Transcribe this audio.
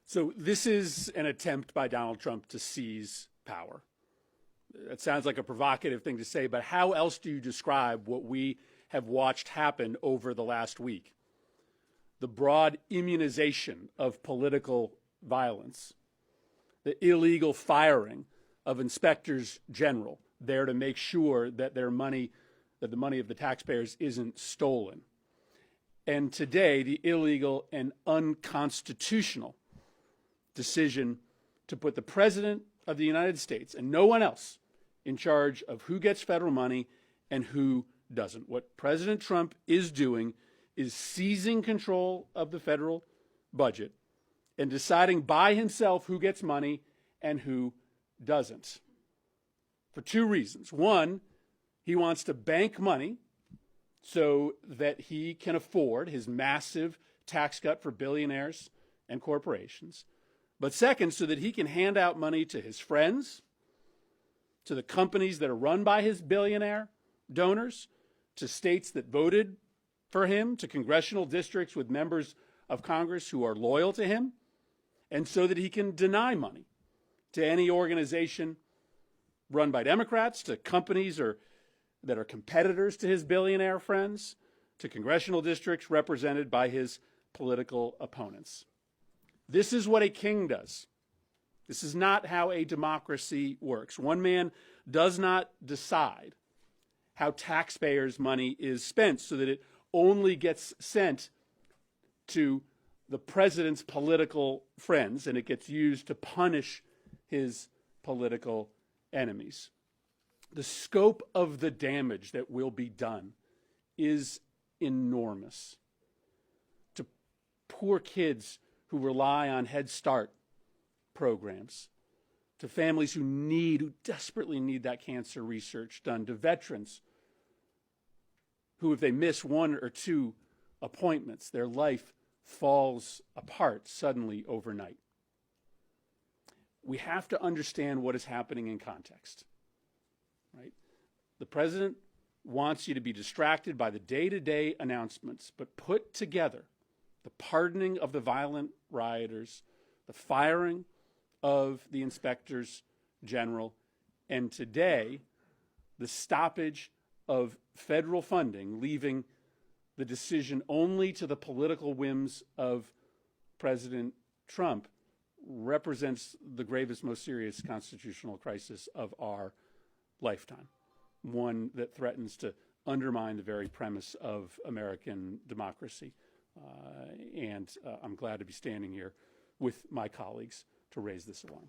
So this is an attempt by Donald Trump to seize power. It sounds like a provocative thing to say, but how else do you describe what we have watched happen over the last week? The broad immunization of political violence, the illegal firing of inspectors general there to make sure that the money of the taxpayers isn't stolen. And today, the illegal and unconstitutional decision to put the President of the United States and no one else in charge of who gets federal money and who doesn't. What President Trump is doing is seizing control of the federal budget and deciding by himself who gets money and who doesn't. For two reasons. One, he wants to bank money so that he can afford his massive tax cut for billionaires and corporations. But second, so that he can hand out money to his friends, to the companies that are run by his billionaire donors, to states that voted for him, to congressional districts with members of Congress who are loyal to him, and so that he can deny money to any organization run by Democrats, to companies that are competitors to his billionaire friends, to congressional districts represented by his political opponents. This is what a king does. This is not how a democracy works. One man does not decide how taxpayers' money is spent so that it only gets sent to the president's political friends and it gets used to punish his political enemies. The scope of the damage that will be done is enormous. To poor kids who rely on Head Start programs, to families who desperately need that cancer research done, to veterans who, if they miss one or two appointments, their life falls apart suddenly overnight. We have to understand what is happening in context, right? The president wants you to be distracted by the day-to-day announcements, but put together the pardoning of the violent rioters, the firing of the inspectors general, and today, the stoppage of federal funding, leaving the decision only to the political whims of President Trump, represents the gravest, most serious constitutional crisis of our lifetime, one that threatens to undermine the very premise of American democracy. And I'm glad to be standing here with my colleagues to raise this alarm.